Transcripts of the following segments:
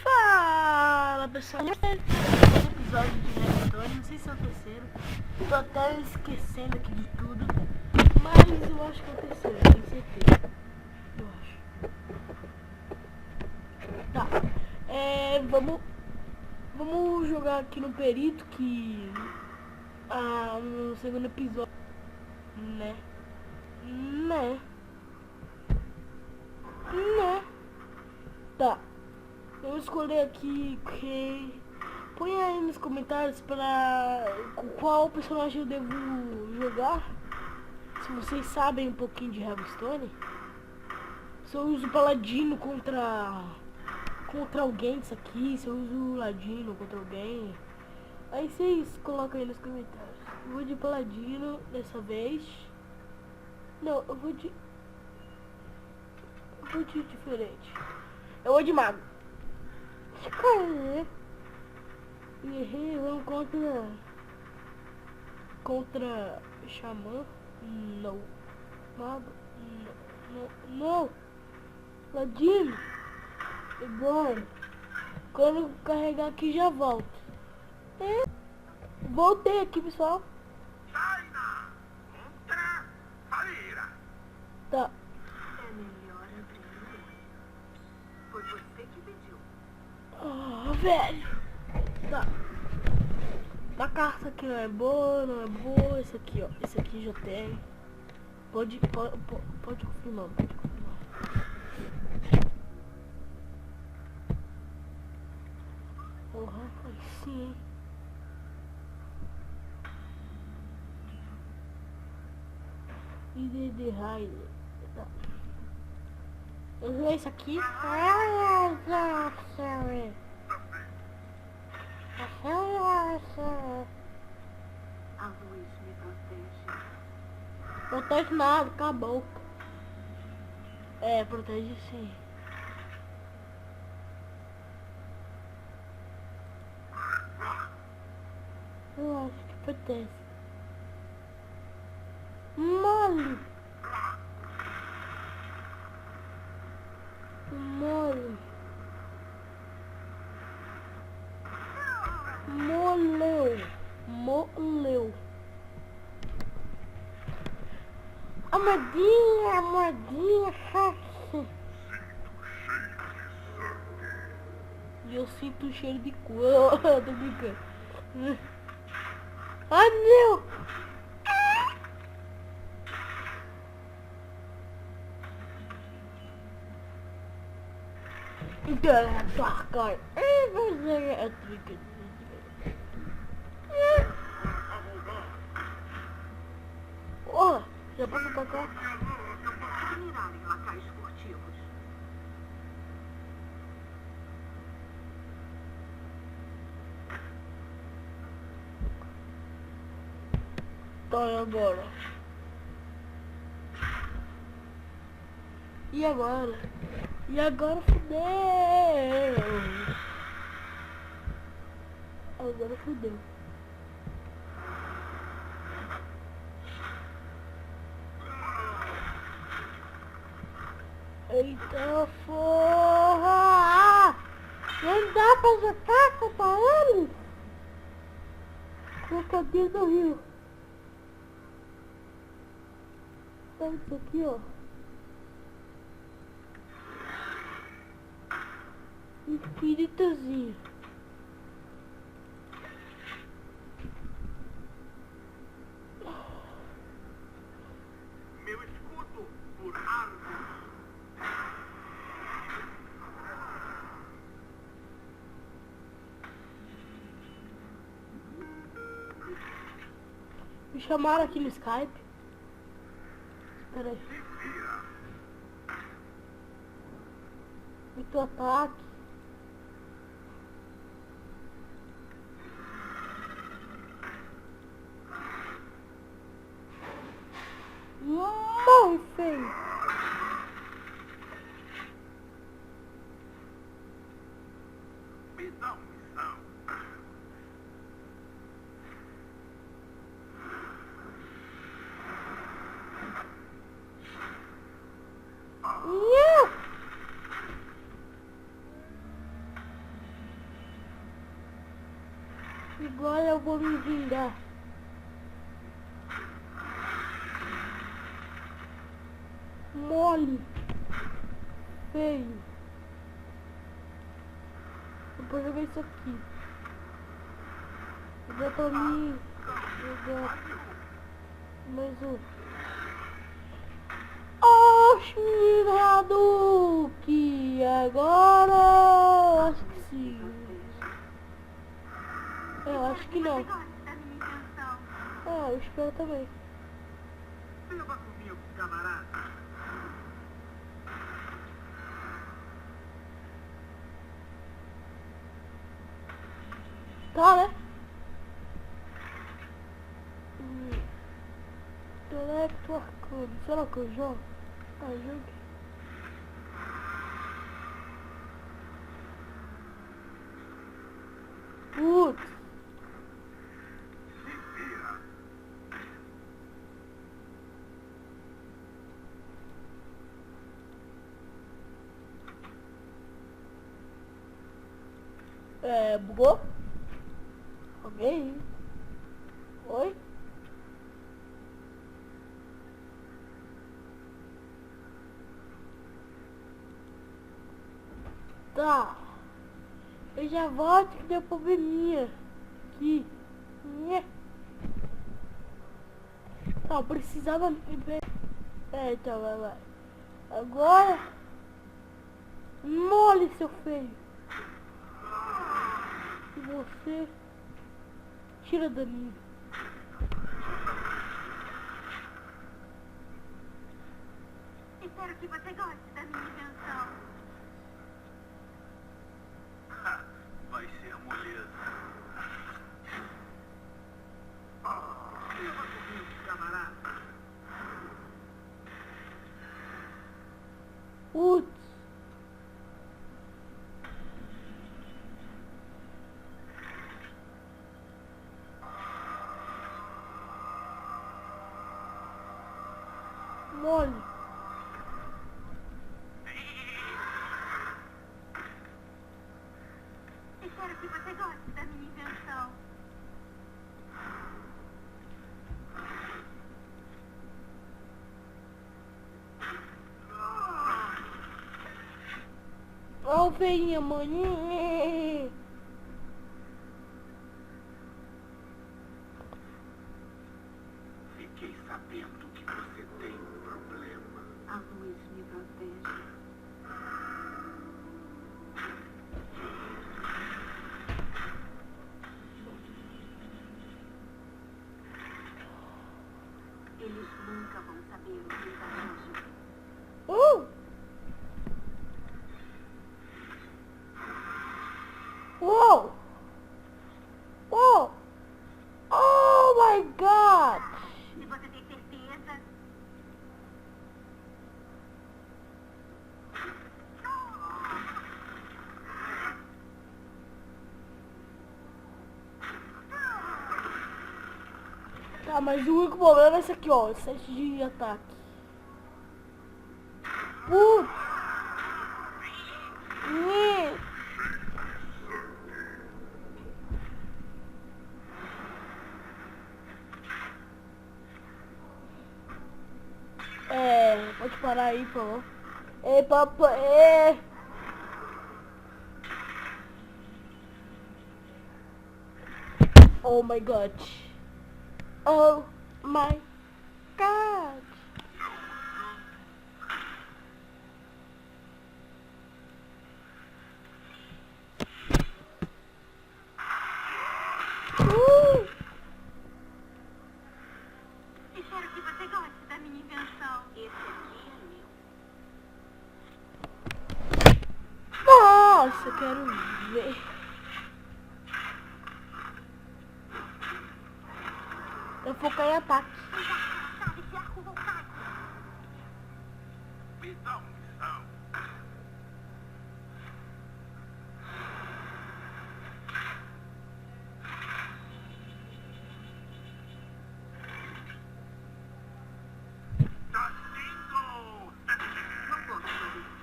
Fala pessoal, esse é o episódio de Redstone, não sei se é o terceiro, tô até esquecendo aqui de tudo, mas eu acho que é o terceiro, tenho certeza, eu acho. Tá, vamos jogar aqui no Perito, que no segundo episódio, né, tá. Vamos escolher aqui quem. Põe aí nos comentários para qual personagem eu devo jogar. Se vocês sabem um pouquinho de Hearthstone. Se eu uso Paladino contra alguém disso aqui, se eu uso Ladino contra alguém. Aí vocês colocam aí nos comentários. Eu vou de Paladino dessa vez. Não, eu vou de diferente. Eu vou de Mago. E vamos contra Xamã. Não. Mago. Não. Ladino. É bom. Quando carregar aqui já volto. Voltei aqui, pessoal. China contra Falira. Tá. É melhor abrir o olho. Foi você que pediu. Velho. Tá. A carta aqui não é boa, esse aqui, ó. Esse aqui já tem. Pode confirmar, Porra, aí sim, hein. IDD Rider. Tá. Eu vou esse aqui. A luz me protege. Protege nada, acabou. Protege sim. Eu acho que protege. Mole. Moleu. Amadinha, fácil. E eu sinto o cheiro de cu. Tô brincando. Ah, meu! Cara. Eu tô brincando. Já posso atacar? Mirarem lacaios furtivos. Tá, e agora? E agora fudeu! Agora fudeu. Eita porra! Não dá pra jogar contra ele! Crocodilo do rio. Olha isso aqui, ó. Espíritozinho. Meu escudo por árvore. Me chamaram aqui no Skype. Espera aí. Muito ataque. Morre, feio. Agora eu vou me vingar. Mole. Feio. Depois jogar isso aqui. Jogar pra mim. Jogar mais um. Oxi, que agora acho que sim. Eu acho que não. Gosta da minha invenção. Eu espero também. Beba comigo, camarada. Tá, né? Intelecto Arcano. Será que eu jogo? Joguei. Putz. Se vira. Bugou? Alguém? Oi? Tá. Eu já volto que deu probleminha. Aqui. Nhê. Tá, eu precisava... então vai. Agora... Mole, seu feio. E você... Tira da minha. Espero que você goste da minha invenção. Vai ser moleza. Beba comigo, camarada. Putz. Mole. Espero que você goste da minha invenção. Ó, feinha, mano. Fiquei sabendo que você tem um problema. A luz me protege. Eles nunca vão saber o que desejo. Uou! Oh! Oh my God! Se você tem certeza... Tá, mas o único problema é esse aqui, ó. 7 de ataque. Putz! Pode parar aí, por favor. Papai. Oh my God. Oh my God. Espero que você goste da minha invenção. Esse aqui é meu. Nossa, eu quero ver. Eu focar em ataque. Sabe de arco voltaico. Me dá missão. Jacinto! Não posso fazer isso.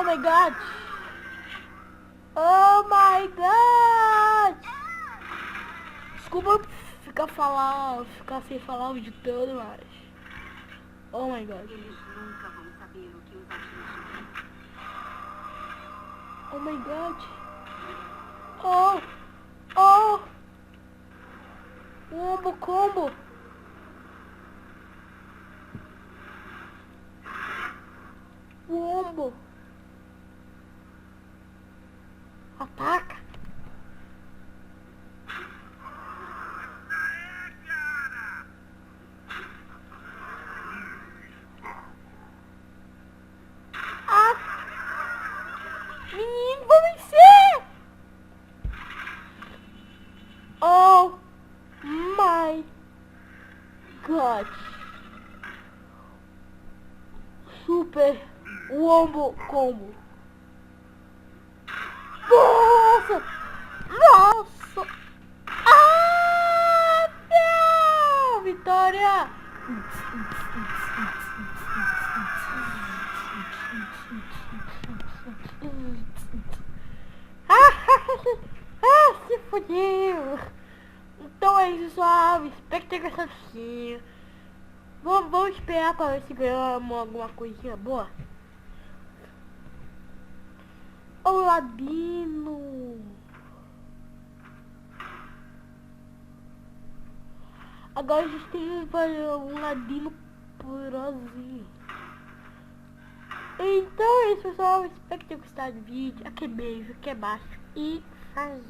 my god! Oh my god! Desculpa ficar sem falar o vídeo todo, mas... Oh my god. Eles nunca vão saber o que os atingiu. Oh my god. Oh! Oh! Wombo combo! Wombo! Ataca! Ah! Menino, vou vencer! Oh my god! Super Wombo Combo! Nossa! Nossa! Ah, não! Vitória! Se fodeu! Então é isso, pessoal. Espero que tenha gostado do vídeo. Vamos esperar para ver se ganhamos alguma coisinha boa. O Ladino. Agora a gente tem que fazer um Ladino poderosinho. Então é isso, pessoal. Espero que tenha gostado do vídeo. Aquele beijo, aqui é baixo. E faz.